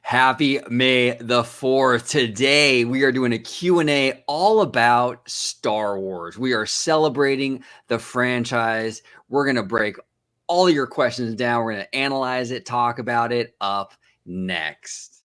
Happy May the 4th. Today, we are doing a Q&A all about Star Wars. We are celebrating the franchise. We're going to break all your questions down. We're going to analyze it, talk about it up next.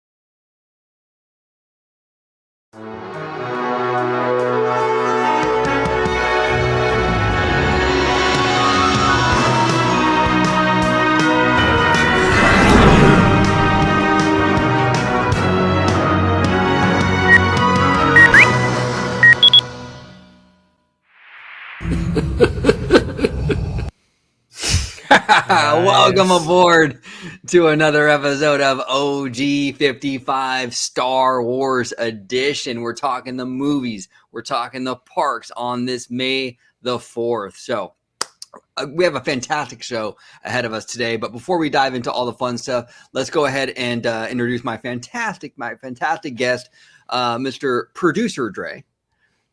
Welcome aboard to another episode of OG 55 Star Wars Edition. We're talking the movies. We're talking the parks on this May the 4th. So we have a fantastic show ahead of us today. But before we dive into all the fun stuff, let's go ahead and introduce my fantastic guest, Mr. Producer Dre,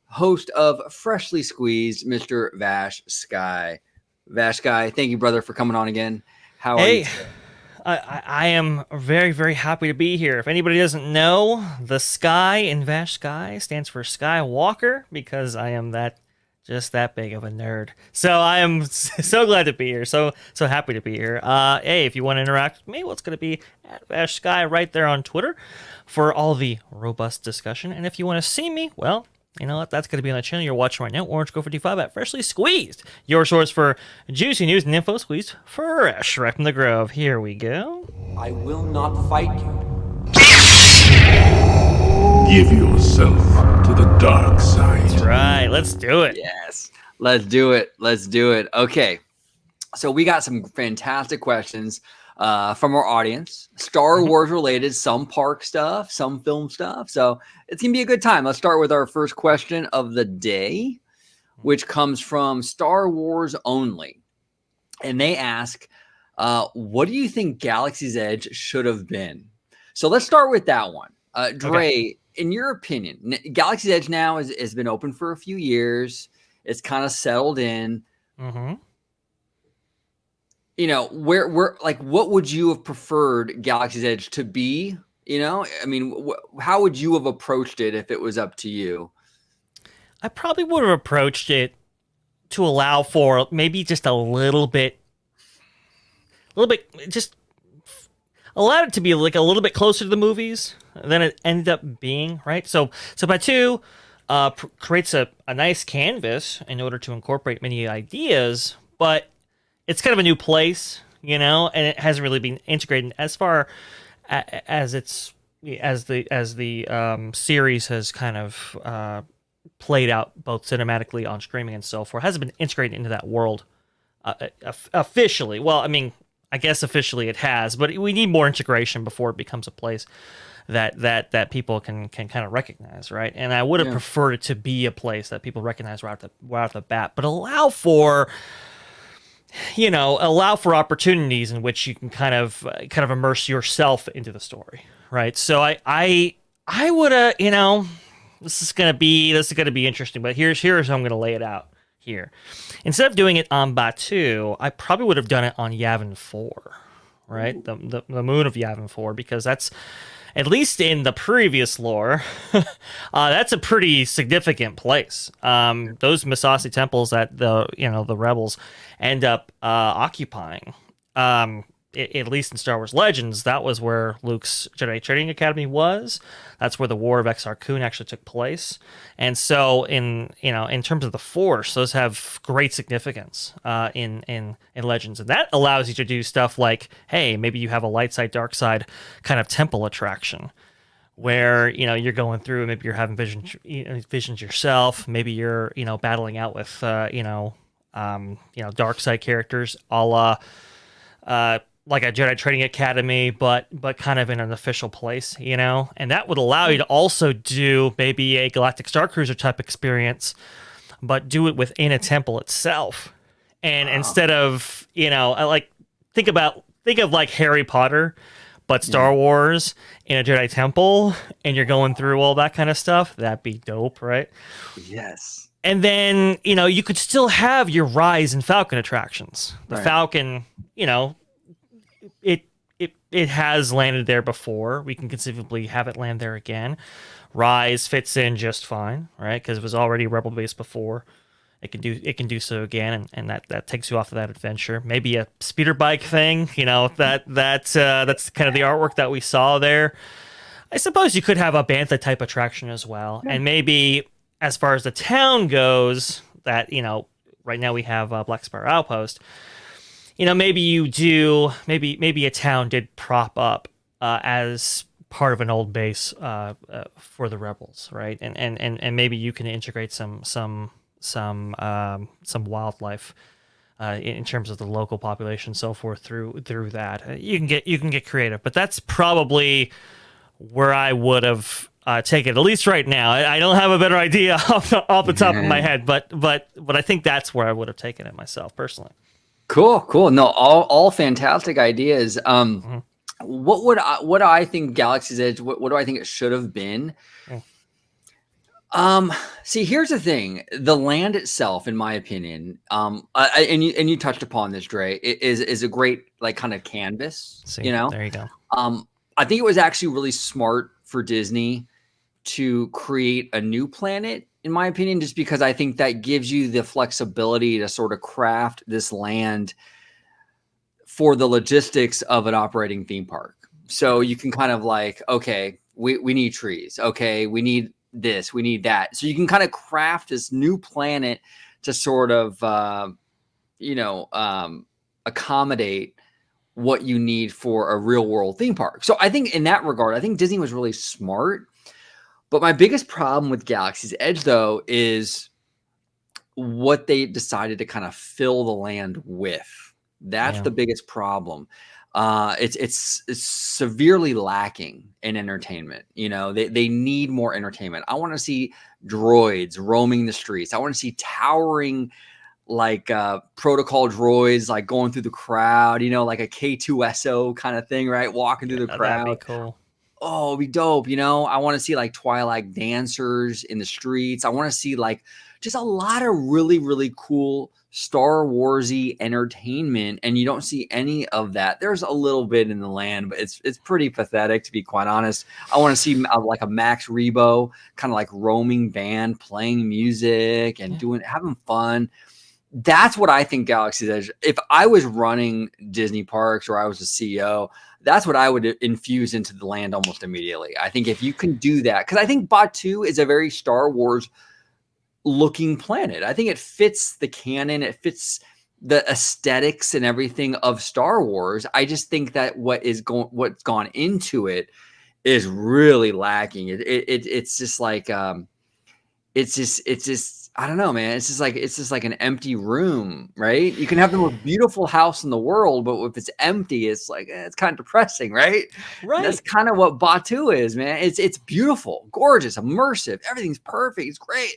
host of Freshly Squeezed, Mr. Vash Sky. Vash Guy, thank you, brother, for coming on again. How are you? I am very, very happy to be here. If anybody doesn't know, the Sky in Vash Sky stands for Skywalker because I am just that big of a nerd. So I am so glad to be here. So happy to be here. Hey, if you want to interact with me, well, it's going to be at Vash Sky right there on Twitter for all the robust discussion. And if you want to see me, well, you know what? That's going to be on the channel you're watching right now, Orange Go 55 at Freshly Squeezed, your source for juicy news and info squeezed fresh right from the Grove. Here we go. I will not fight you. Give yourself to the dark side. That's right. Let's do it. Yes. Let's do it. Okay. So we got some fantastic questions from our audience, Star Wars related, some park stuff, some film stuff. So it's going to be a good time. Let's start with our first question of the day, which comes from Star Wars Only. And they ask, what do you think Galaxy's Edge should have been? So let's start with that one. Dre, in your opinion, Galaxy's Edge now has been open for a few years. It's kind of settled in. Mm-hmm. You know, where what would you have preferred Galaxy's Edge to be? You know, I mean, how would you have approached it if it was up to you? I probably would have approached it to allow for maybe just a little bit, just allowed it to be like a little bit closer to the movies than it ended up being, right? So by two, creates a nice canvas in order to incorporate many ideas, but it's kind of a new place, you know, and it hasn't really been integrated as far as the series has kind of played out both cinematically on streaming and so forth. It hasn't been integrated into that world officially. Well, I mean, I guess officially it has, but we need more integration before it becomes a place that people can kind of recognize, right? And I would have preferred it to be a place that people recognize right off the bat, but allow for opportunities in which you can kind of immerse yourself into the story, right? So I would have, this is gonna be interesting, but here's how I'm gonna lay it out here. Instead of doing it on Batuu, I probably would have done it on Yavin 4, right? The moon of Yavin 4, because that's, at least in the previous lore, that's a pretty significant place. Those Masasi temples that the rebels end up occupying, at least in Star Wars Legends, that was where Luke's Jedi Training Academy was. That's where the War of Exar Kun actually took place. And so, in terms of the Force, those have great significance in Legends, and that allows you to do stuff like, hey, maybe you have a light side, dark side kind of temple attraction, where you're going through, maybe you're having visions yourself, maybe you're battling out with dark side characters, a la like a Jedi Training Academy, but kind of in an official place, and that would allow you to also do maybe a Galactic Star Cruiser type experience, but do it within a temple itself. And instead of, think of like Harry Potter, but Star Wars in a Jedi temple, and you're going through all that kind of stuff. That'd be dope, right? Yes. And then, you could still have your Rise and Falcon attractions. The Falcon, it has landed there before. We can conceivably have it land there again. Rise fits in just fine, right? Because it was already rebel base before. It can do so again, and that takes you off of that adventure. Maybe a speeder bike thing, that's kind of the artwork that we saw there. I suppose you could have a bantha type attraction as well, and maybe as far as the town goes, that right now we have Black Spire Outpost. Maybe you do maybe a town did prop up as part of an old base for the rebels, right? And maybe you can integrate some wildlife in terms of the local population, so forth through that. You can get creative, but that's probably where I would have taken it, at least right now. I don't have a better idea off the top of my head, but I think that's where I would have taken it myself personally. Cool. No, all fantastic ideas. What do I think Galaxy's Edge? What do I think it should have been? See, here's the thing: the land itself, in my opinion, and you touched upon this, Dre, is a great kind of canvas. See, there you go. I think it was actually really smart for Disney to create a new planet, in my opinion, just because I think that gives you the flexibility to sort of craft this land for the logistics of an operating theme park. So you can kind of okay, we need trees. Okay, we need this, we need that. So you can kind of craft this new planet to sort of, accommodate what you need for a real world theme park. So I think in that regard, I think Disney was really smart. But my biggest problem with Galaxy's Edge, though, is what they decided to kind of fill the land with. That's the biggest problem. It's severely lacking in entertainment. They need more entertainment. I want to see droids roaming the streets. I want to see towering protocol droids going through the crowd, like a K2SO kind of thing, right? Walking through the crowd. That'd be cool. Oh, it'd be dope. I want to see Twilight dancers in the streets. I want to see just a lot of really, really cool Star Warsy entertainment, and you don't see any of that. There's a little bit in the land, but it's pretty pathetic, to be quite honest. I want to see a Max Rebo kind of roaming band playing music and having fun. That's what I think Galaxy's Edge. If I was running Disney parks or I was a CEO, that's what I would infuse into the land almost immediately. I think if you can do that, because I think Batuu is a very Star Wars looking planet. I think it fits the canon. It fits the aesthetics and everything of Star Wars. I just think that what's gone into it is really lacking. It's just it's just I don't know, man. It's just like an empty room, right? You can have the most beautiful house in the world, but if it's empty, it's it's kind of depressing, right? Right. And that's kind of what Batuu is, man. It's beautiful, gorgeous, immersive. Everything's perfect. It's great,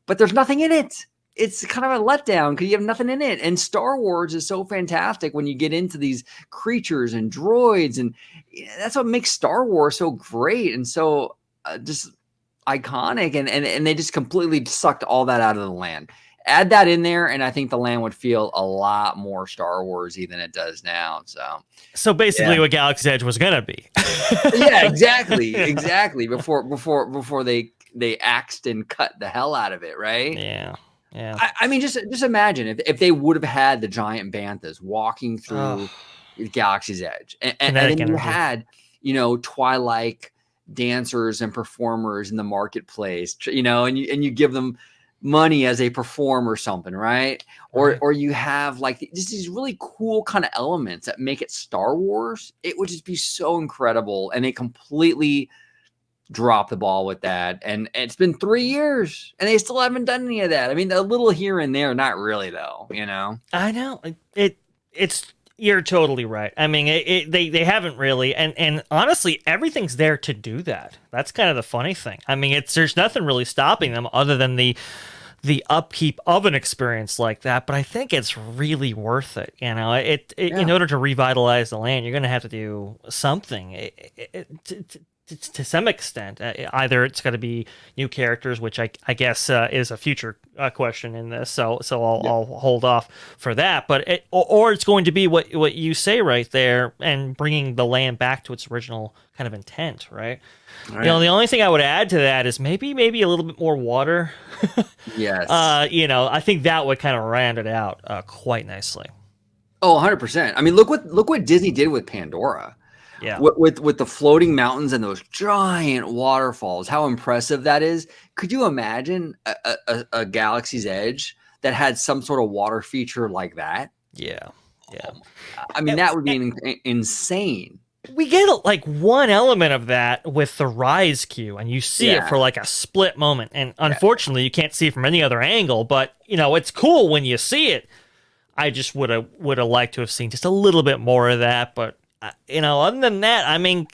but there's nothing in it. It's kind of a letdown because you have nothing in it. And Star Wars is so fantastic when you get into these creatures and droids, and that's what makes Star Wars so great and so just iconic. And they just completely sucked all that out of the land. Add that in there, and I think the land would feel a lot more Star Warsy than it does now. So basically, what Galaxy's Edge was gonna be. Yeah, exactly. Before they axed and cut the hell out of it, right? Yeah. I mean, just imagine if they would have had the giant banthas walking through Galaxy's Edge, and then you had Twilight dancers and performers in the marketplace, and you give them money as they perform or something, right? Or you have just these really cool kind of elements that make it Star Wars. It would just be so incredible, and they completely drop the ball with that. And it's been 3 years and they still haven't done any of that. I mean, a little here and there, not really though, I know it's you're totally right. I mean, they haven't really, and honestly, everything's there to do that. That's kind of the funny thing. I mean, there's nothing really stopping them other than the upkeep of an experience like that. But I think it's really worth it. In order to revitalize the land, you're going to have to do something. To some extent, either it's got to be new characters, which I guess is a future question in this, so I'll hold off for that. But or it's going to be what you say right there, and bringing the land back to its original kind of intent, right? Right. The only thing I would add to that is maybe a little bit more water. Yes. I think that would kind of round it out quite nicely. Oh, 100%. I mean, look what Disney did with Pandora. Yeah. With the floating mountains and those giant waterfalls, how impressive that is. Could you imagine a Galaxy's Edge that had some sort of water feature like that? Yeah. I mean, that would be insane. We get like one element of that with the Rise queue, and you see it for like a split moment. And unfortunately, you can't see it from any other angle, but it's cool when you see it. I just would have liked to have seen just a little bit more of that, but other than that, I mean,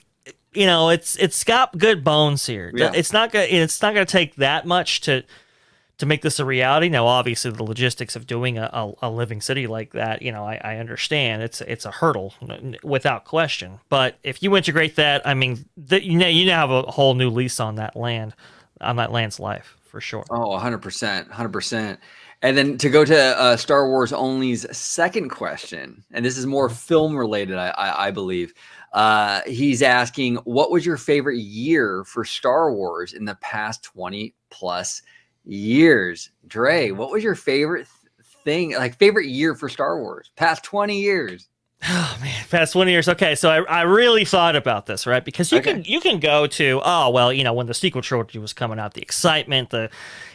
it's got good bones here. Yeah. It's not gonna take that much to make this a reality. Now, obviously, the logistics of doing a living city like that, I understand it's a hurdle without question. But if you integrate that, I mean, you now have a whole new lease on that land's life for sure. Oh, 100%, 100%. And then to go to Star Wars Only's second question, and this is more film related, I believe. He's asking, what was your favorite year for Star Wars in the past 20 plus years? Dre, what was your favorite favorite year for Star Wars? Past 20 years. Oh man, past 20 years. Okay, so I really thought about this, right? Because you can go to when the sequel trilogy was coming out, the excitement, the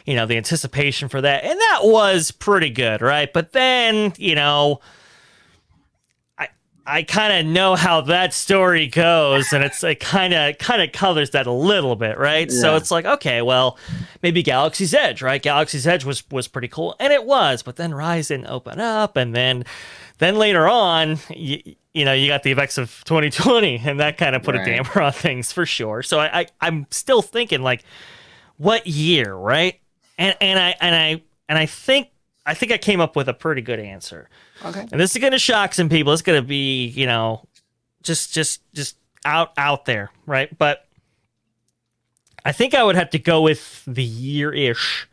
anticipation for that, and that was pretty good, right? But then I kind of know how that story goes, and it kind of colors that a little bit, right? Yeah. So it's like, okay, well, maybe Galaxy's Edge, right? Galaxy's Edge was pretty cool, and it was, but then Rise didn't open up, and then later on, you got the effects of 2020, and that kind of put a damper on things for sure. So I'm still thinking like, what year, right? And I think I came up with a pretty good answer. Okay. And this is going to shock some people. It's going to be, just out there, right? But I think I would have to go with the year-ish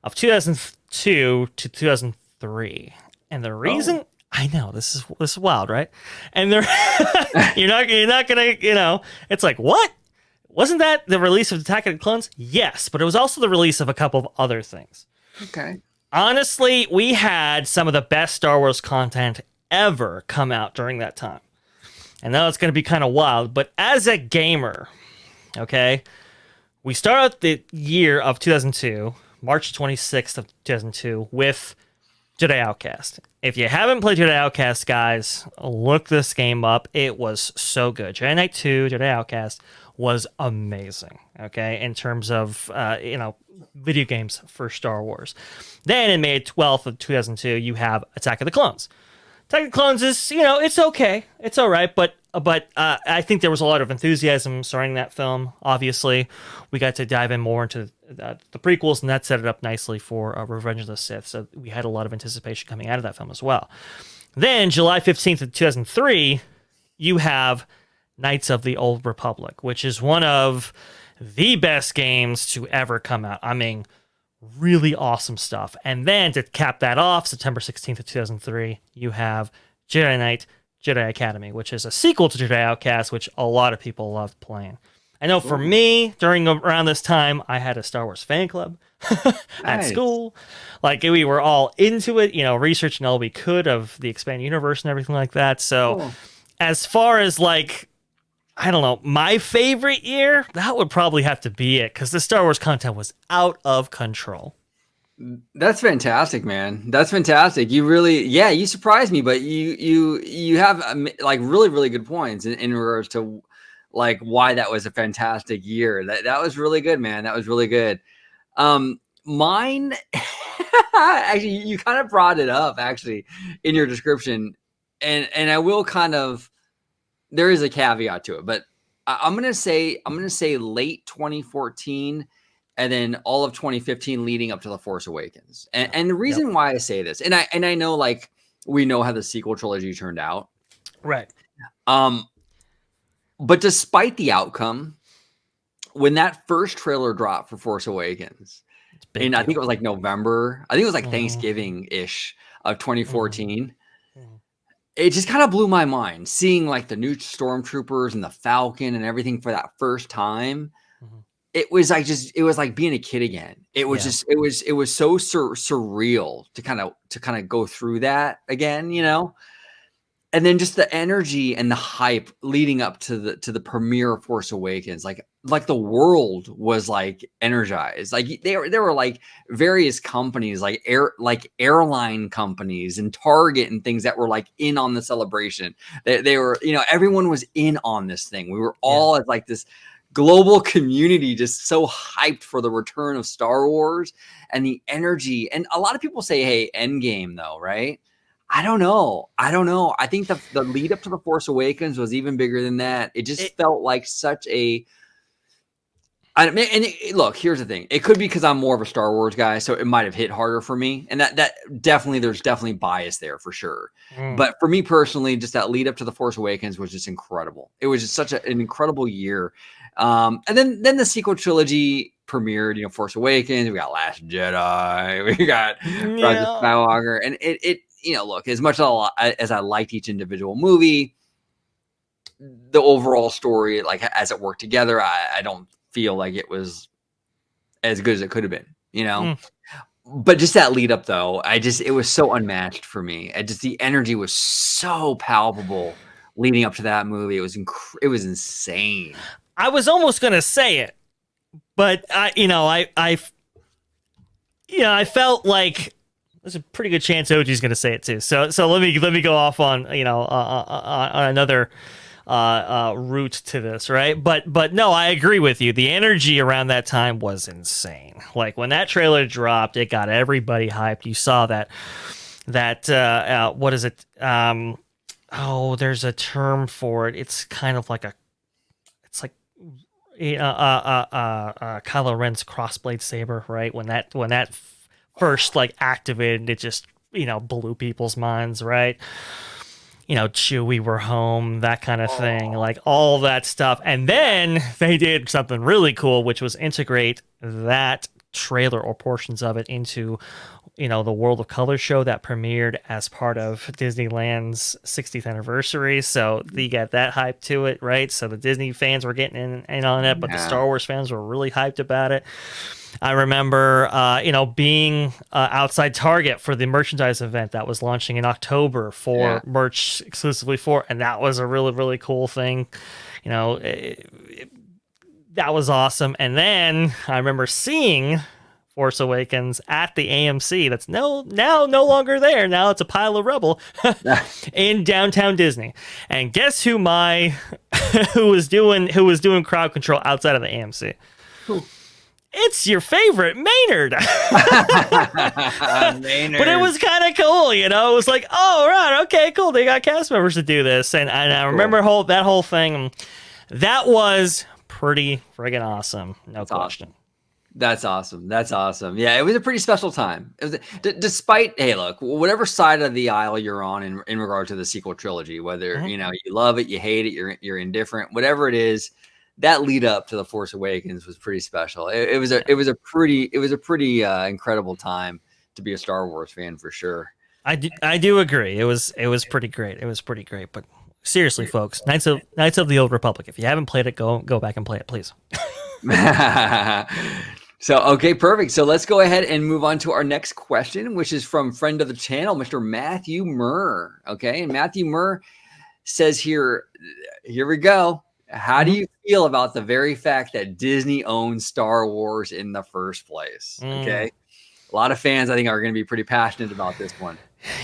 of 2002 to 2003. And the reason I know this is wild, right? And you're not going to, it's like, what? Wasn't that the release of Attack of the Clones? Yes, but it was also the release of a couple of other things. Okay. Honestly, we had some of the best Star Wars content ever come out during that time. And now it's going to be kind of wild, but as a gamer, okay, we start out the year of 2002, March 26th of 2002, with Jedi Outcast. If you haven't played Jedi Outcast, guys, look this game up. It was so good. Jedi Knight 2, Jedi Outcast was amazing, okay, in terms of, video games for Star Wars. Then in May 12th of 2002, you have Attack of the Clones. Attack of the Clones is, it's okay. It's all right, but I think there was a lot of enthusiasm surrounding that film, obviously. We got to dive in more into the prequels, and that set it up nicely for Revenge of the Sith, so we had a lot of anticipation coming out of that film as well. Then, July 15th of 2003, you have Knights of the Old Republic, which is one of the best games to ever come out. I mean, really awesome stuff. And then to cap that off, September 16th of 2003, you have Jedi Knight, Jedi Academy, which is a sequel to Jedi Outcast, which a lot of people loved playing. I know for me, around this time, I had a Star Wars fan club at school. Like, we were all into it, researching all we could of the expanded universe and everything like that. So as far as like, I don't know, my favorite year, that would probably have to be it, because the Star Wars content was out of control. That's fantastic, man. That's fantastic. You really, you surprised me, but you have like really, really good points in regards to like why that was a fantastic year. That was really good, man. That was really good. Mine, actually, you kind of brought it up actually in your description, and I will kind of. There is a caveat to it, but I'm gonna say late 2014, and then all of 2015 leading up to The Force Awakens. And the reason why I say this, and I know like we know how the sequel trilogy turned out, right? But despite the outcome, when that first trailer dropped for Force Awakens, Big and I think deal. it was like November. I think it was like Mhm. Thanksgiving-ish of 2014. Mhm. It just kind of blew my mind seeing like the new stormtroopers and the Falcon and everything for that first time. Mhm. It was like it was like being a kid again. It was Yeah. just it was so surreal to kind of go through that again, you know. And then just the energy and the hype leading up to the premiere of Force Awakens, like the world was like energized. Like there were like various companies, like airline companies and Target and things that were like in on the celebration. They were, you know, everyone was in on this thing. We were all as like this global community just so hyped for the return of Star Wars and the energy. And a lot of people say, hey, Endgame though, right? I don't know. I think the lead up to the Force Awakens was even bigger than that. It just felt like such a. Look, here's the thing. It could be because I'm more of a Star Wars guy, so it might have hit harder for me, and that definitely there's definitely bias there for sure. But for me personally, just that lead up to the Force Awakens was just incredible. It was just such an incredible year. And then the sequel trilogy premiered. You know, Force Awakens. We got Last Jedi. We got Rise of Skywalker, and it you know, look, as much as I liked each individual movie, the overall story, like as it worked together, I don't feel like it was as good as it could have been, you know. But just that lead up, though, it was so unmatched for me. The energy was so palpable leading up to that movie. It was insane. I was almost gonna say it, but I felt like there's a pretty good chance OG's gonna say it too. So let me go off on on another route to this, right? But no, I agree with you. The energy around that time was insane. Like when that trailer dropped, it got everybody hyped. You saw that what is it? There's a term for it. It's kind of like it's like Kylo Ren's crossblade saber, right? When that first like activated, it just blew people's minds, right? Chewie, we're home, that kind of thing, like all that stuff. And then they did something really cool, which was integrate that trailer or portions of it into the World of Color show that premiered as part of Disneyland's 60th anniversary. So you get that hype to it, right? So the Disney fans were getting in on it, but the Star Wars fans were really hyped about it. I remember, being outside Target for the merchandise event that was launching in October for merch exclusively for, and that was a really, really cool thing. That was awesome. And then I remember seeing Force Awakens at the AMC. That's now no longer there. Now it's a pile of rubble in downtown Disney. And guess who who was doing crowd control outside of the AMC? Who? It's your favorite Maynard. Maynard. But it was kind of cool, It was like, oh, right, okay, cool. They got cast members to do this. And I remember that whole thing. That was pretty friggin' awesome. No question. Awesome. That's awesome. Yeah, it was a pretty special time. It was, despite, hey, look, whatever side of the aisle you're on in regard to the sequel trilogy, whether, you love it, you hate it, you're indifferent, whatever it is, that lead up to the Force Awakens was pretty special. It was a pretty incredible time to be a Star Wars fan for sure. I do agree. It was pretty great. It was pretty great. But seriously, folks, Knights of the Old Republic. If you haven't played it, go back and play it, please. So, okay, perfect. So let's go ahead and move on to our next question, which is from friend of the channel, Mr. Matthew Murr. Okay, and Matthew Murr says here we go. How do you feel about the very fact that Disney owns Star Wars in the first place? Okay. A lot of fans, I think, are going to be pretty passionate about this one.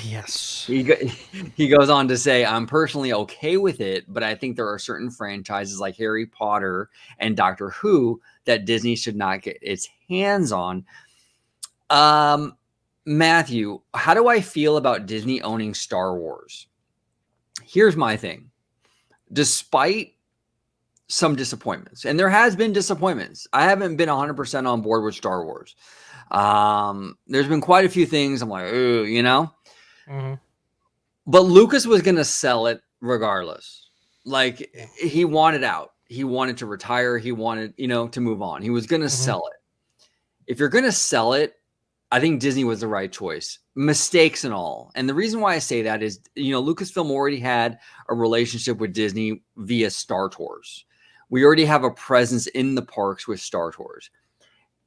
Yes. He goes on to say, I'm personally okay with it, but I think there are certain franchises like Harry Potter and Doctor Who that Disney should not get its hands on. Matthew, how do I feel about Disney owning Star Wars? Here's my thing. Despite some disappointments, and there has been disappointments, I haven't been 100% on board with Star Wars. There's been quite a few things I'm like, ooh, but Lucas was going to sell it regardless. Like he wanted out, he wanted to retire, he wanted, to move on. He was going to sell it. if you're going to sell it, I think Disney was the right choice, mistakes and all. And the reason why I say that is, Lucasfilm already had a relationship with Disney via Star Tours. We already have a presence in the parks with Star Tours.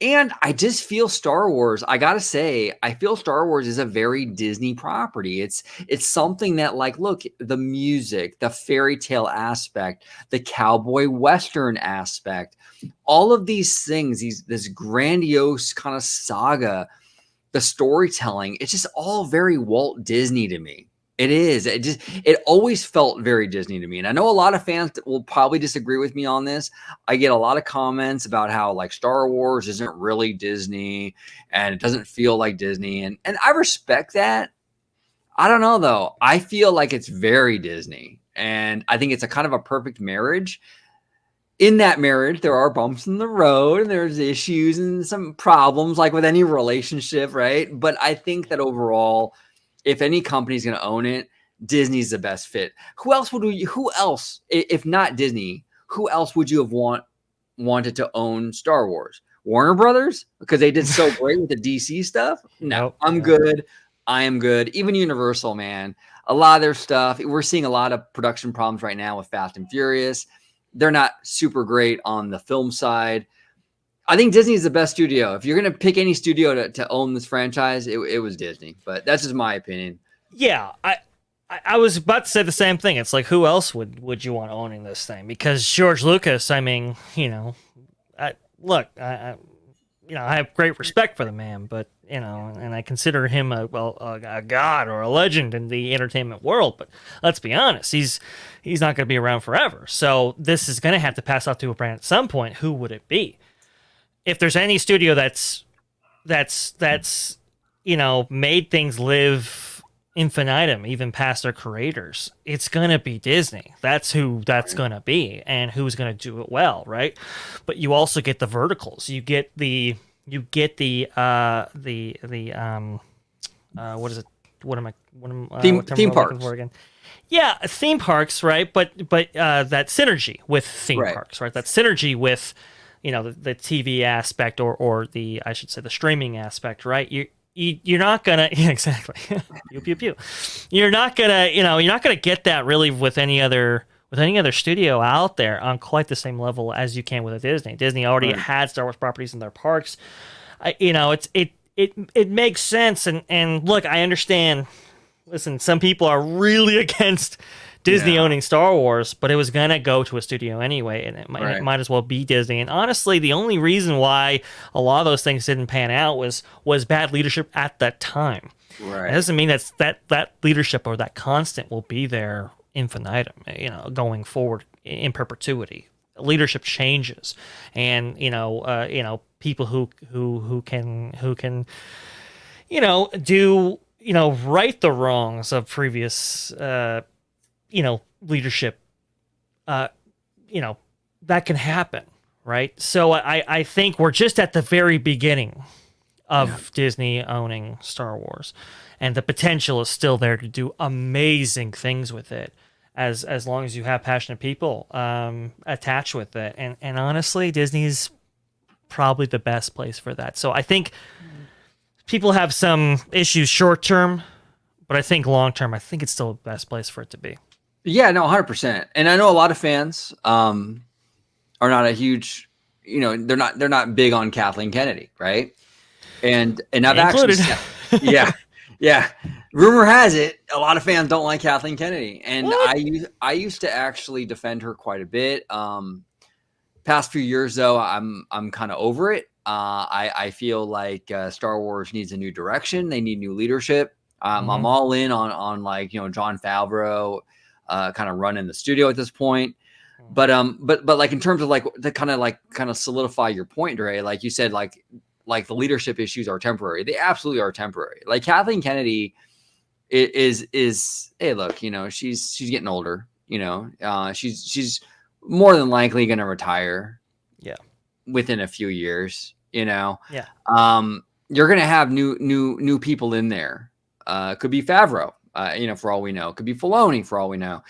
And I just feel Star Wars, I got to say, I feel Star Wars is a very Disney property. It's something that, like, look, the music, the fairy tale aspect, the cowboy Western aspect, all of these things, this grandiose kind of saga, the storytelling, it's just all very Walt Disney to me. It is. It always felt very Disney to me. And I know a lot of fans will probably disagree with me on this. I get a lot of comments about how, like, Star Wars isn't really Disney and it doesn't feel like Disney. And I respect that. I don't know, though. I feel like it's very Disney. And I think it's a kind of a perfect marriage. In that marriage, there are bumps in the road and there's issues and some problems, like with any relationship, right? But I think that overall, if any company is going to own it, Disney's the best fit. Who else, if not Disney, who else would you have wanted to own Star Wars? Warner Brothers? Because they did so great with the DC stuff? No, Nope. I'm good. I am good. Even Universal, man. A lot of their stuff. We're seeing a lot of production problems right now with Fast and Furious. They're not super great on the film side. I think Disney is the best studio. If you're going to pick any studio to own this franchise, it was Disney. But that's just my opinion. Yeah, I was about to say the same thing. It's like, who else would you want owning this thing? Because George Lucas, I mean, I have great respect for the man, but and I consider him a god or a legend in the entertainment world. But let's be honest, he's not going to be around forever. So this is going to have to pass off to a brand at some point. Who would it be? If there's any studio that's made things live infinitum, even past their creators, it's gonna be Disney. That's who that's gonna be, and who's gonna do it well, right? But you also get the verticals. You get the what is it? Theme parks. Again? Yeah, theme parks, right? But that synergy with theme parks, right? That synergy with the TV aspect or the, I should say, the streaming aspect, right? You're not gonna exactly pew pew pew. You're not gonna get that really with any other studio out there on quite the same level as you can with a Disney. Disney already had Star Wars properties in their parks. It makes sense, and look, I understand. Listen, some people are really against Disney owning Star Wars, but it was gonna go to a studio anyway, and it might as well be Disney. And honestly, the only reason why a lot of those things didn't pan out was bad leadership at that time. Right. It doesn't mean that leadership or that constant will be there infinitum, going forward in perpetuity. Leadership changes, and people who can do right the wrongs of previous leadership, that can happen, right? So I think we're just at the very beginning of Disney owning Star Wars, and the potential is still there to do amazing things with it, as long as you have passionate people attached with it. And honestly, Disney's probably the best place for that. So I think people have some issues short term, but I think long term, I think it's still the best place for it to be. Yeah, no, 100%. And I know a lot of fans are not a huge, they're not big on Kathleen Kennedy, right? And I've actually said, yeah. Rumor has it a lot of fans don't like Kathleen Kennedy, and I used to actually defend her quite a bit. Past few years though, I'm kind of over it. I feel like Star Wars needs a new direction. They need new leadership. I'm all in on like Jon Favreau kind of running the studio at this point. But like in terms of like to kind of solidify your point, Dre, like you said, like the leadership issues are temporary. They absolutely are temporary. Like Kathleen Kennedy is hey, look, she's getting older. She's more than likely going to retire. Yeah, within a few years. Yeah. You're going to have new people in there. Could be Favreau. For all we know, could be Filoni for all we know.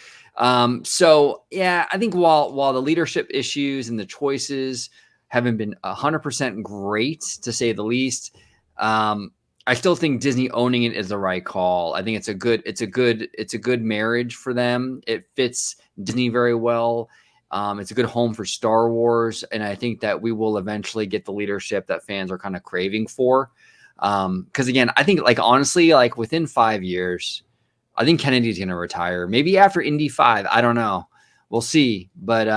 So yeah, I think while the leadership issues and the choices haven't been 100% great, to say the least. I still think Disney owning it is the right call. I think it's a good marriage for them. It fits Disney very well. It's a good home for Star Wars, and I think that we will eventually get the leadership that fans are kind of craving for. Because again, I think, like, honestly, like within 5 years, I think Kennedy's going to retire. Maybe after Indy 5, I don't know. We'll see. But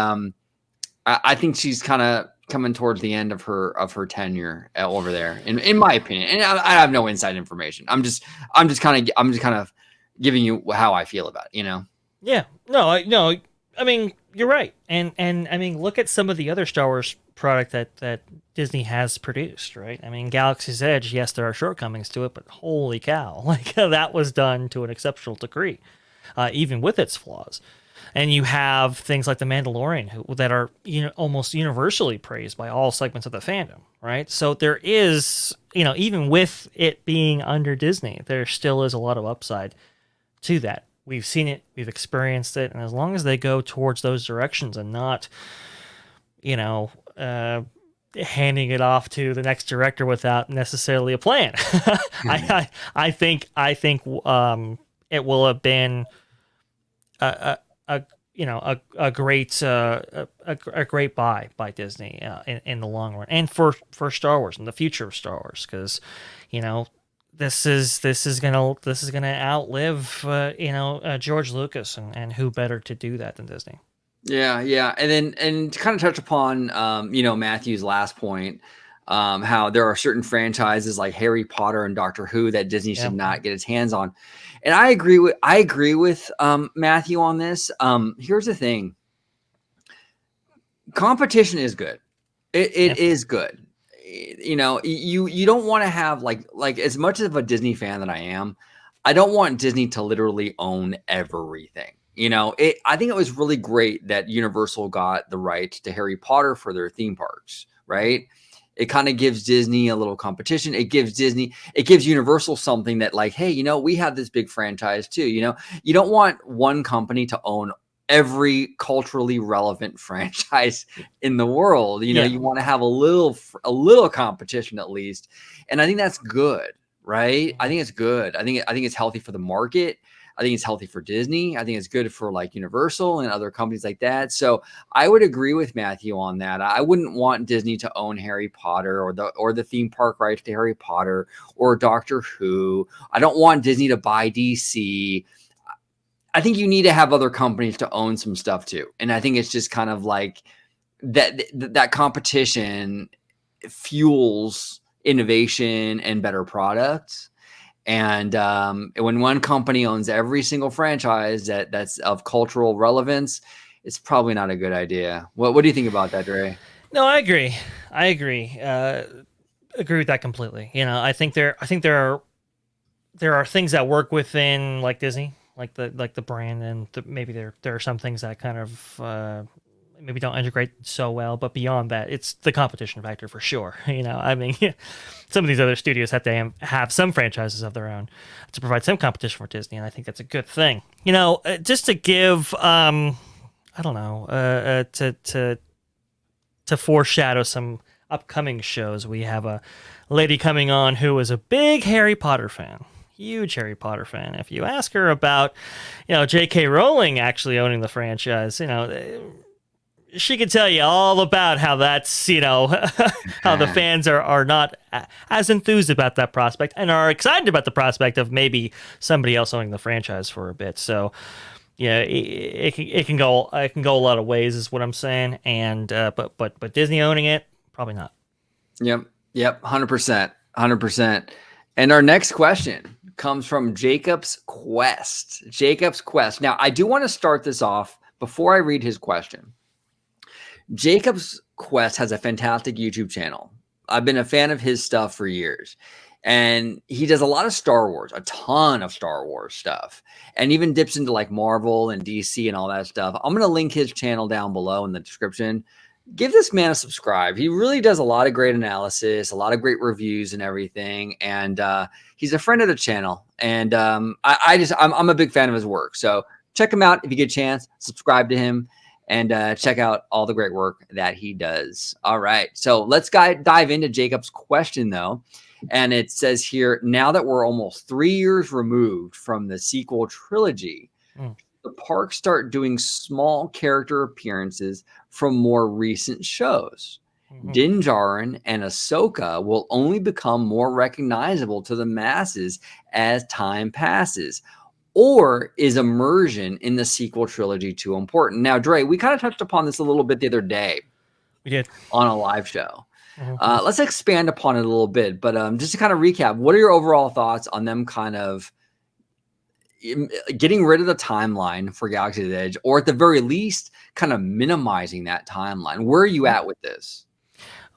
I think she's kind of coming towards the end of her tenure over there, in my opinion. And I have no inside information. I'm just kind of giving you how I feel about it, you know? Yeah. No. No. I mean, you're right. And I mean, look at some of the other Star Wars product that Disney has produced, right? I mean, Galaxy's Edge, yes, there are shortcomings to it, but holy cow, like that was done to an exceptional degree, even with its flaws. And you have things like The Mandalorian that are, almost universally praised by all segments of the fandom, right? So there is, even with it being under Disney, there still is a lot of upside to that. We've seen it, we've experienced it, and as long as they go towards those directions and not, handing it off to the next director without necessarily a plan, I think it will have been a great buy by Disney in the long run, and for Star Wars and the future of Star Wars, because this is gonna outlive George Lucas, and who better to do that than Disney. Yeah, and to kind of touch upon Matthew's last point, how there are certain franchises like Harry Potter and Doctor Who that Disney should not get its hands on, and I agree with Matthew on this. Here's the thing: competition is good. It is good. You don't want to have like as much of a Disney fan that I am, I don't want Disney to literally own everything. I think it was really great that Universal got the right to Harry Potter for their theme parks, right? It kind of gives Disney a little competition. It gives Universal something that, like, hey, we have this big franchise too. You don't want one company to own every culturally relevant franchise in the world. You want to have a little competition at least. And I think that's good, right? I think it's good. I think it's healthy for the market. I think it's healthy for Disney. I think it's good for like Universal and other companies like that. So I would agree with Matthew on that. I wouldn't want Disney to own Harry Potter or the theme park rights to Harry Potter or Doctor Who. I don't want Disney to buy DC. I think you need to have other companies to own some stuff too. And I think it's just kind of like that competition fuels innovation and better products. And when one company owns every single franchise that's of cultural relevance, it's probably not a good idea. What do you think about that, Dre? No, I agree. Agree with that completely. I think there are things that work within like Disney, like the brand, and maybe there are some things that kind of maybe don't integrate so well, but beyond that, it's the competition factor for sure. I mean, some of these other studios have to have some franchises of their own to provide some competition for Disney, and I think that's a good thing. Just to give, I don't know, to foreshadow some upcoming shows, we have a lady coming on who is a big Harry Potter fan. Huge Harry Potter fan. If you ask her about, J.K. Rowling actually owning the franchise, she could tell you all about how that's, how the fans are not as enthused about that prospect and are excited about the prospect of maybe somebody else owning the franchise for a bit. So, it can go a lot of ways, is what I'm saying. And but Disney owning it, probably not. Yep, 100%. And our next question comes from Jacob's Quest. Now, I do want to start this off before I read his question. Jacob's Quest has a fantastic YouTube channel. I've been a fan of his stuff for years. And he does a lot of Star Wars, a ton of Star Wars stuff, and even dips into like Marvel and DC and all that stuff. I'm going to link his channel down below in the description. Give this man a subscribe. He really does a lot of great analysis, a lot of great reviews and everything. And he's a friend of the channel. And I'm a big fan of his work. So check him out if you get a chance. Subscribe to him. and check out all the great work that he does. All right. So let's dive into Jacob's question, though. And it says here, now that we're almost 3 years removed from the sequel trilogy, the parks start doing small character appearances from more recent shows. Din Djarin and Ahsoka will only become more recognizable to the masses as time passes. Or is immersion in the sequel trilogy too important? Now, Dre, we kind of touched upon this a little bit the other day. We did. On a live show. Let's expand upon it a little bit. But just to kind of recap, what are your overall thoughts on them kind of getting rid of the timeline for Galaxy's Edge, or at the very least, kind of minimizing that timeline? Where are you at with this?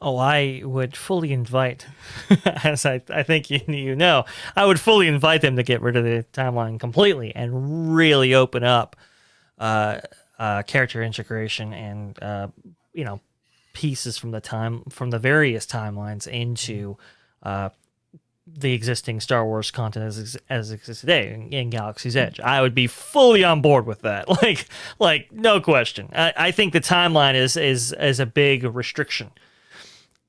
Oh, I would fully invite, as I think you know, I would fully invite them to get rid of the timeline completely and really open up character integration and pieces from the various timelines into the existing Star Wars content as exists today in Galaxy's Edge. I would be fully on board with that. Like no question. I think the timeline is a big restriction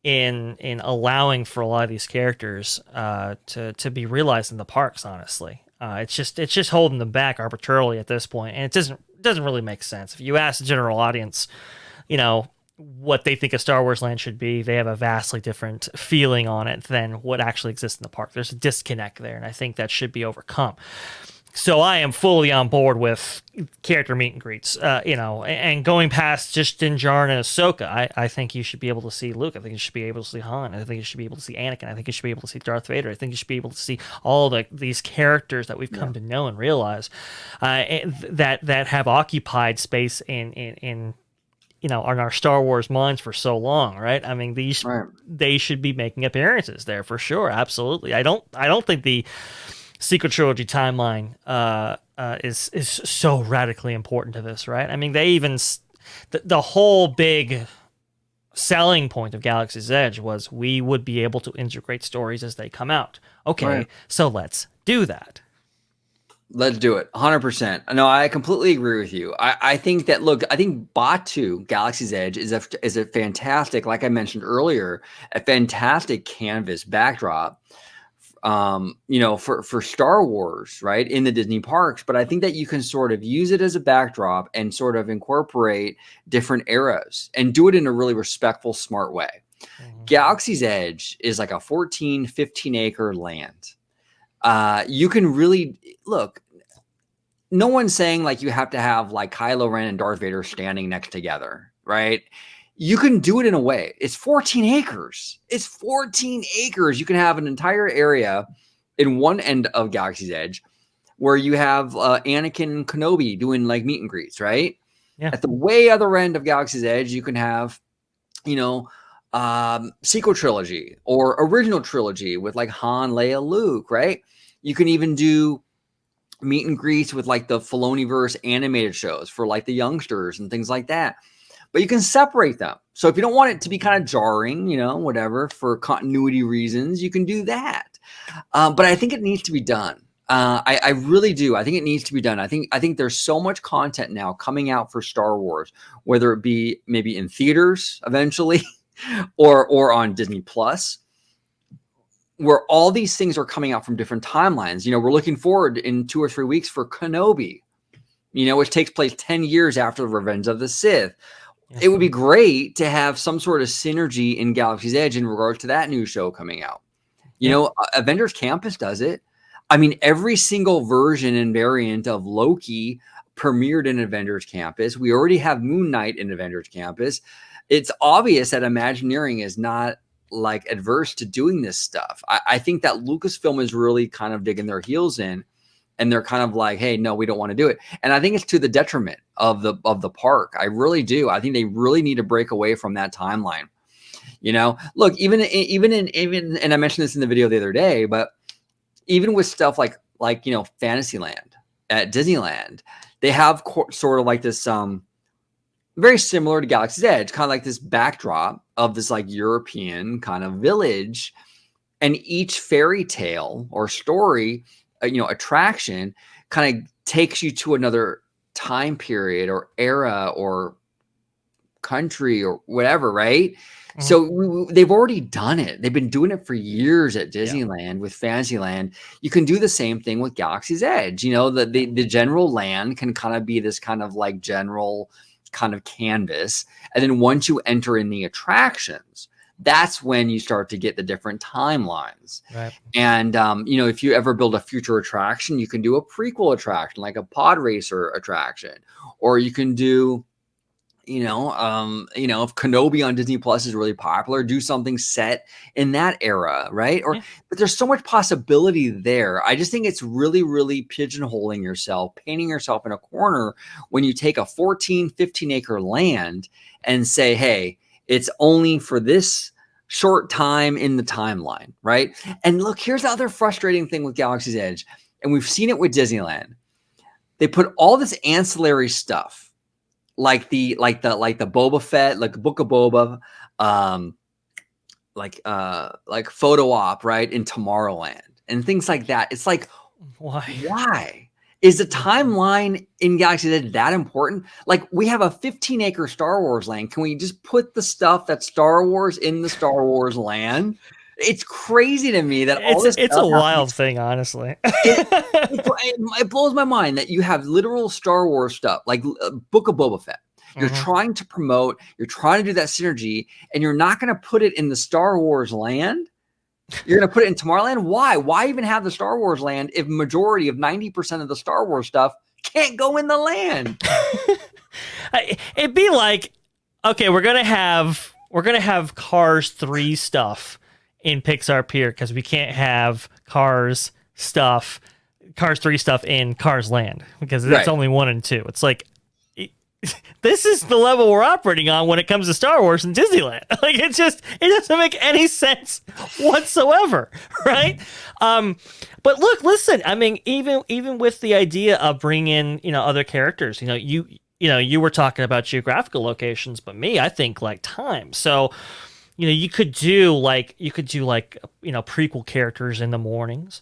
in allowing for a lot of these characters to be realized in the parks. Honestly, it's just holding them back arbitrarily at this point, and it doesn't really make sense. If you ask the general audience, what they think a Star Wars land should be, they have a vastly different feeling on it than what actually exists in the park. There's a disconnect there, and I think that should be overcome. So I am fully on board with character meet and greets, and going past just Din Djarin and Ahsoka. I think you should be able to see Luke. I think you should be able to see Han. I think you should be able to see Anakin. I think you should be able to see Darth Vader. I think you should be able to see all these characters that we've come to know and realize that have occupied space in on our Star Wars minds for so long, right? I mean, they should be making appearances there for sure. Absolutely. I don't think the sequel trilogy timeline is so radically important to this, right? I mean, they even the whole big selling point of Galaxy's Edge was we would be able to integrate stories as they come out. Okay, so let's do that. Let's do it. 100%. No, I completely agree with you. I think that, look, I think Batu, Galaxy's Edge, is a fantastic, like I mentioned earlier, a fantastic canvas backdrop, for Star Wars, right, in the Disney parks. But I think that you can sort of use it as a backdrop and sort of incorporate different eras and do it in a really respectful, smart way. Galaxy's Edge is like a 14, 15 acre land. You can really look, no one's saying like you have to have like Kylo Ren and Darth Vader standing next together, right? You can do it in a way. It's 14 acres. It's 14 acres. You can have an entire area in one end of Galaxy's Edge where you have Anakin and Kenobi doing like meet and greets, right? Yeah. At the way other end of Galaxy's Edge, you can have, sequel trilogy or original trilogy with like Han, Leia, Luke, right? You can even do meet and greets with like the Filoniverse animated shows for like the youngsters and things like that. But you can separate them. So if you don't want it to be kind of jarring, whatever, for continuity reasons, you can do that. But I think it needs to be done. I really do. I think it needs to be done. I think there's so much content now coming out for Star Wars, whether it be maybe in theaters eventually or on Disney Plus, where all these things are coming out from different timelines. We're looking forward in 2 or 3 weeks for Kenobi, which takes place 10 years after the Revenge of the Sith. Yes. It would be great to have some sort of synergy in Galaxy's Edge in regards to that new show coming out. Avengers Campus does it. I mean, every single version and variant of Loki premiered in Avengers Campus. We already have Moon Knight in Avengers Campus. It's obvious that Imagineering is not like adverse to doing this stuff. I think that Lucasfilm is really kind of digging their heels in, and they're kind of like, hey, no, we don't want to do it. And I think it's to the detriment of the park. I really do. I think they really need to break away from that timeline. Look, even and I mentioned this in the video the other day, but even with stuff like Fantasyland at Disneyland, they have sort of like this very similar to Galaxy's Edge, kind of like this backdrop of this like European kind of village, and each fairy tale or story, attraction kind of takes you to another time period or era or country or whatever, right? So they've already done it. They've been doing it for years at Disneyland with Fantasyland. You can do the same thing with Galaxy's Edge. You know, the general land can kind of be this kind of like general kind of canvas. And then once you enter in the attractions, that's when you start to get the different timelines. Right. And, you know, if you ever build a future attraction, you can do a prequel attraction, like a pod racer attraction, or you can do, you know, if Kenobi on Disney Plus is really popular, do something set in that era, right? Or, but there's so much possibility there. I just think it's really, really pigeonholing yourself, painting yourself in a corner when you take a 14, 15 acre land and say, hey, it's only for this short time in the timeline, right? And look, here's the other frustrating thing with Galaxy's Edge, and we've seen it with Disneyland. They put all this ancillary stuff, like the Boba Fett, like Book of Boba, like photo op, right, in Tomorrowland and things like that. It's like, why is the timeline in Galaxy's Edge that important? Like, we have a 15 acre Star Wars land. Can we just put the stuff that's Star Wars in the Star Wars land? It's crazy to me that all this it's a wild thing, honestly. It blows my mind that you have literal Star Wars stuff, like Book of Boba Fett. You're trying to promote, you're trying to do that synergy, and you're not going to put it in the Star Wars land. You're going to put it in Tomorrowland. Why? Why even have the Star Wars land if majority of 90% of the Star Wars stuff can't go in the land? It'd be like, okay, we're gonna have Cars 3 stuff in Pixar Pier because we can't have Cars 3 stuff in Cars Land because it's only 1 and 2. It's like, this is the level we're operating on when it comes to Star Wars and Disneyland. Like, it doesn't make any sense whatsoever, right? But look, listen, I mean, even with the idea of bringing in, other characters, you were talking about geographical locations, but I think like time. So, you could do like prequel characters in the mornings,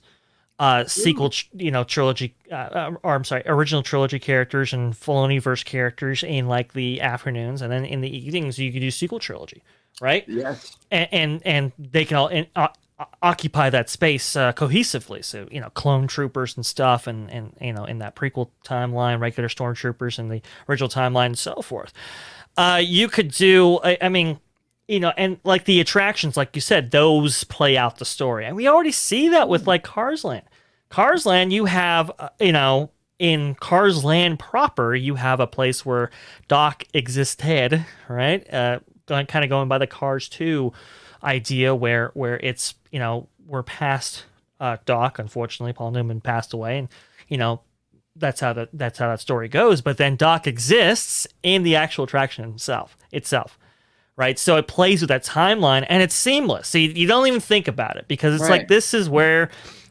sequel, trilogy, original trilogy characters and Filoniverse characters in like the afternoons, and then in the evenings you could do sequel trilogy, right? Yes. And they can all occupy that space cohesively. So clone troopers and stuff, and in that prequel timeline, regular stormtroopers in the original timeline, and so forth. You could do, and like the attractions, like you said, those play out the story. And we already see that with like Cars Land. Cars Land, you have, in Cars Land proper, you have a place where Doc existed, right? Kind of going by the Cars 2 idea where it's, we're past Doc. Unfortunately, Paul Newman passed away, and, that's how that story goes. But then Doc exists in the actual attraction itself. Right, so it plays with that timeline, and it's seamless. So you don't even think about it because it's like, this is where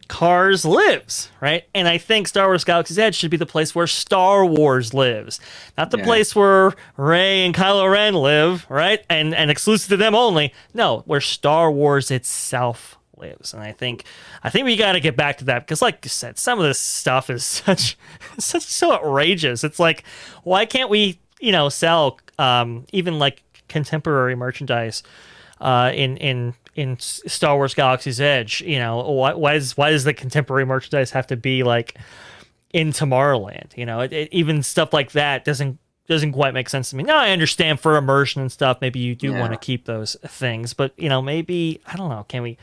Cars lives, right? And I think Star Wars Galaxy's Edge should be the place where Star Wars lives, not the place where Rey and Kylo Ren live, right? And exclusive to them only. No, where Star Wars itself lives. And I think we got to get back to that because, like you said, some of this stuff is so outrageous. It's like, why can't we, sell even like contemporary merchandise in Star Wars Galaxy's Edge? Why does the contemporary merchandise have to be like in Tomorrowland? Even stuff like that doesn't quite make sense to me. Now I understand for immersion and stuff, maybe you do want to keep those things, but maybe, I don't know, can we?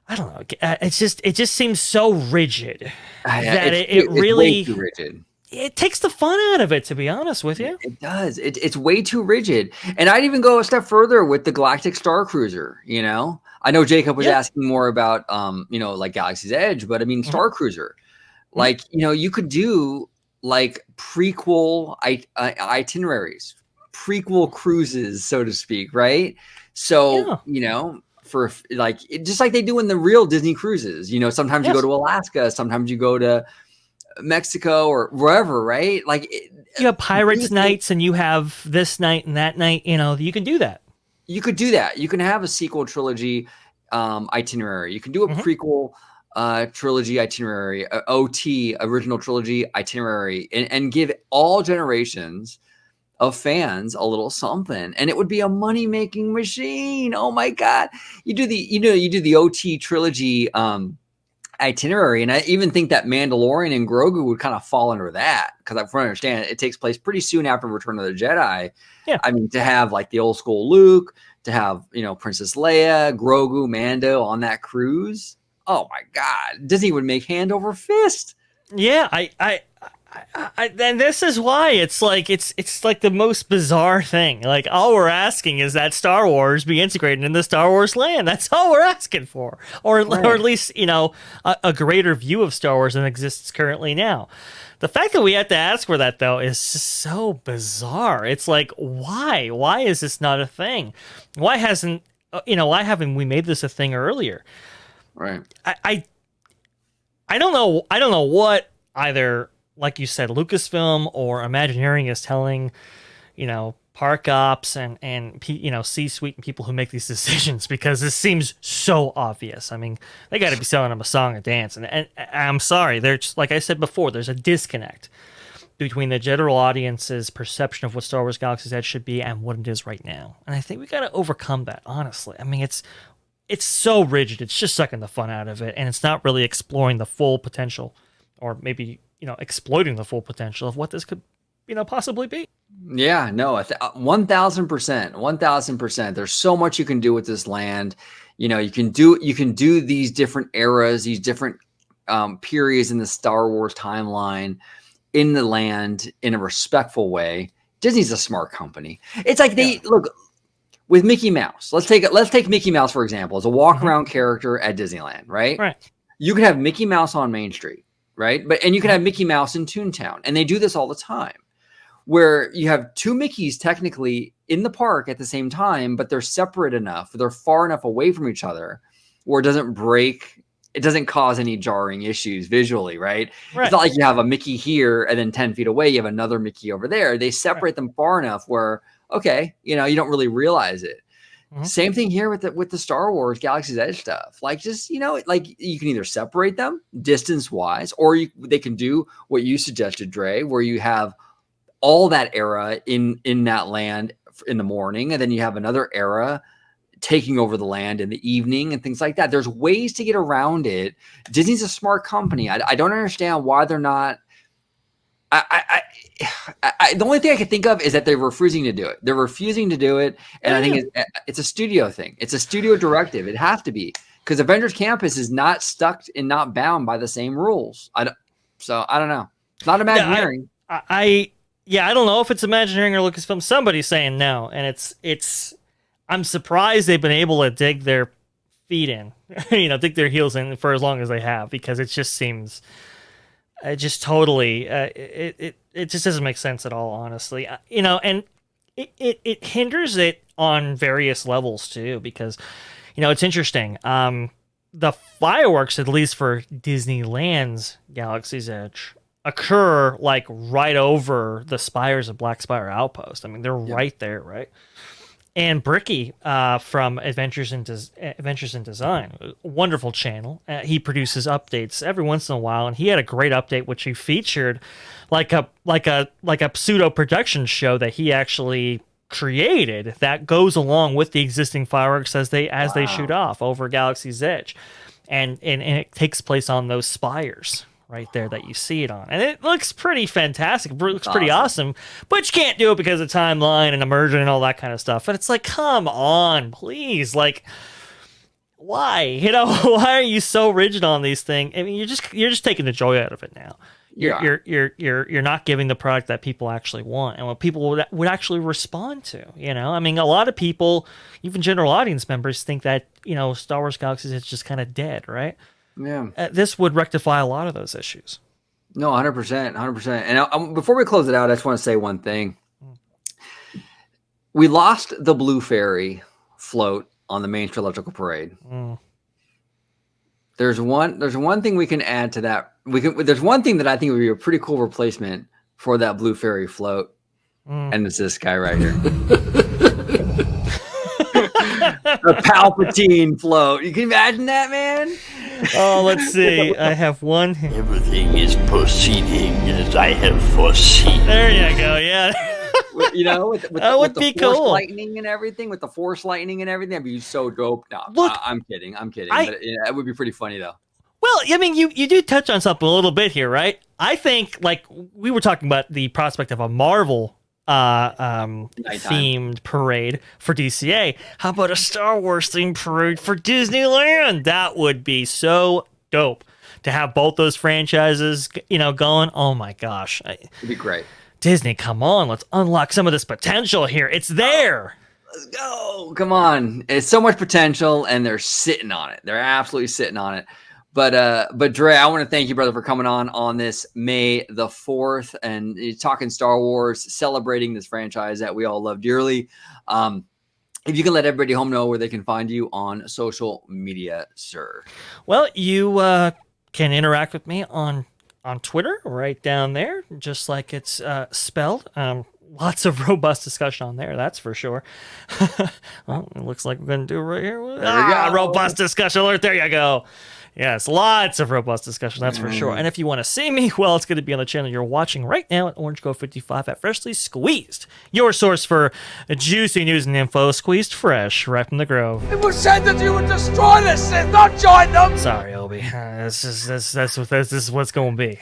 I don't know. It just seems so rigid that it really, way too rigid. It takes the fun out of it, to be honest with you. It does. It's way too rigid. And I'd even go a step further with the Galactic Star Cruiser, I know Jacob was asking more about, like Galaxy's Edge, but I mean, Star Cruiser. Like, you could do like prequel itineraries, prequel cruises, so to speak, right? So, for like, just like they do in the real Disney cruises, sometimes you go to Alaska, sometimes you go to Mexico or wherever, right? Like, you have Pirates nights and you have this night and that night, you can do that. You could do that. You can have a sequel trilogy itinerary. You can do a prequel trilogy itinerary, OT, original trilogy itinerary, and give all generations of fans a little something, and it would be a money-making machine. Oh my God. You do the OT trilogy itinerary, and I even think that Mandalorian and Grogu would kind of fall under that, because I understand it takes place pretty soon after Return of the Jedi. Yeah. I mean, to have like the old school Luke, to have, Princess Leia, Grogu, Mando on that cruise. Oh my God. Disney would make hand over fist. Yeah, and this is why it's like the most bizarre thing. Like, all we're asking is that Star Wars be integrated in the Star Wars land. That's all we're asking for, or at least a greater view of Star Wars than exists currently now. The fact that we have to ask for that, though, is just so bizarre. It's like, why? Why is this not a thing? Why haven't we made this a thing earlier? Right. I don't know. I don't know what either, like you said, Lucasfilm or Imagineering is telling, park ops and C-suite and people who make these decisions, because this seems so obvious. I mean, they got to be selling them a song and dance, and I'm sorry, there's, like I said before, there's a disconnect between the general audience's perception of what Star Wars Galaxy's Edge should be and what it is right now, and I think we got to overcome that. Honestly, I mean, it's so rigid, it's just sucking the fun out of it, and it's not really exploring the full potential, or maybe exploiting the full potential of what this could possibly be. Yeah, no, 1,000%. There's so much you can do with this land. You can do these different eras, these different periods in the Star Wars timeline in the land in a respectful way. Disney's a smart company. It's like look with Mickey Mouse. Let's take Mickey Mouse, for example, as a walk around character at Disneyland, right? Right. You could have Mickey Mouse on Main Street, right? And you could have Mickey Mouse in Toontown, and they do this all the time, where you have two Mickeys technically in the park at the same time, but they're separate enough, they're far enough away from each other where it doesn't cause any jarring issues visually, right? It's not like you have a Mickey here and then 10 feet away, you have another Mickey over there. They separate them far enough where, okay, you don't really realize it. Same thing here with the Star Wars Galaxy's Edge stuff. Like, just, like, you can either separate them distance wise, or they can do what you suggested, Dre, where you have all that era in that land in the morning, and then you have another era taking over the land in the evening and things like that. There's ways to get around it. Disney's a smart company. I don't understand why they're not. The only thing I can think of is that they're refusing to do it. And I think it's a studio thing. It's a studio directive. It has to be, because Avengers Campus is not stuck and not bound by the same rules. I don't know. It's not Imagineering. I don't know if it's Imagineering or Lucasfilm. Somebody's saying no, and it's. I'm surprised they've been able to dig their feet in, dig their heels in for as long as they have, because it just seems, it just totally, it just doesn't make sense at all, honestly. And it hinders it on various levels too, because, it's interesting. The fireworks, at least for Disneyland's Galaxy's Edge, occur like right over the spires of Black Spire Outpost. I mean, they're right there, right? And Bricky from Adventures in Design, wonderful channel. He produces updates every once in a while, and he had a great update which he featured like a pseudo production show that he actually created that goes along with the existing fireworks as they shoot off over Galaxy's Edge, and it takes place on those spires right there that you see it on, and it looks pretty fantastic. It looks pretty awesome, but you can't do it because of timeline and immersion and all that kind of stuff. And it's like, come on, please, like, why? Why are you so rigid on these things? I mean, you're just taking the joy out of it now. You're not giving the product that people actually want and what people would actually respond to. I mean, a lot of people, even general audience members, think that Star Wars Galaxies is just kind of dead, right? Yeah, this would rectify a lot of those issues. No, 100%. And before we close it out, I just want to say one thing. We lost the Blue Fairy float on the Main Street Electrical Parade. There's one thing we can add to that. There's one thing that I think would be a pretty cool replacement for that Blue Fairy float, and it's this guy right here. The Palpatine float. You can imagine that, man? Oh, let's see. I have one. Everything is proceeding as I have foreseen. There you go. Yeah. You know, with That would the be force cool. lightning and everything, that'd be so dope. No, Look, I'm kidding. I- But it would be pretty funny though. Well, I mean, you do touch on something a little bit here, right? I think, like, we were talking about the prospect of a Marvel themed parade for DCA. How about a Star Wars themed parade for Disneyland? That would be so dope to have both those franchises, going. Oh my gosh. It'd be great. Disney, come on, let's unlock some of this potential here. It's there. Let's go. Come on. It's so much potential and they're sitting on it. They're absolutely sitting on it. But Dre, I want to thank you, brother, for coming on this May the 4th and talking Star Wars, celebrating this franchise that we all love dearly. If you can let everybody home know where they can find you on social media, sir. Well, you can interact with me on Twitter right down there, just like it's spelled. Lots of robust discussion on there, that's for sure. Well, it looks like we're going to do it right here. Robust discussion alert. There you go. Yes, lots of robust discussion, that's for sure. And if you want to see me, well, it's going to be on the channel you're watching right now at Orange Grove 55 at Freshly Squeezed, your source for juicy news and info, squeezed fresh right from the Grove. It was said that you would destroy the Sith, not join them! Sorry, Obi. This is what's going to be.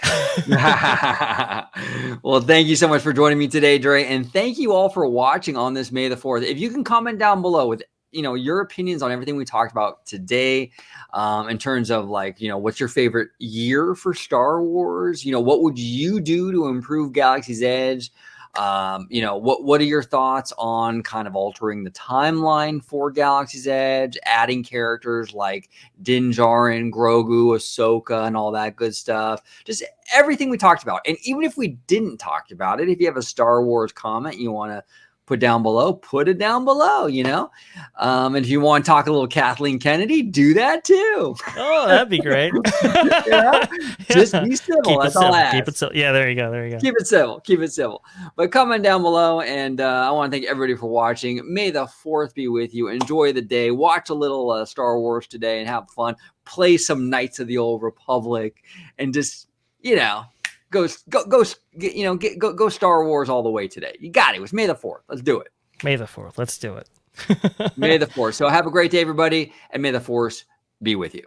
Well, thank you so much for joining me today, Dre, and thank you all for watching on this May the 4th. If you can comment down below with your opinions on everything we talked about today, in terms of what's your favorite year for Star Wars? What would you do to improve Galaxy's Edge? What are your thoughts on kind of altering the timeline for Galaxy's Edge, adding characters like Din Djarin, Grogu, Ahsoka, and all that good stuff? Just everything we talked about. And even if we didn't talk about it, if you have a Star Wars comment you want to put down below, put it down below, and if you want to talk a little Kathleen Kennedy, do that too. Oh, that'd be great. Just be civil. That's all I ask. Keep it civil. Yeah, there you go. Keep it civil. But comment down below, and I want to thank everybody for watching. May the 4th be with you. Enjoy the day. Watch a little Star Wars today and have fun. Play some Knights of the Old Republic, and just go Star Wars all the way today. You got it. It was May the 4th. Let's do it. May the 4th. Let's do it. May the 4th. So have a great day, everybody, and may the Force be with you.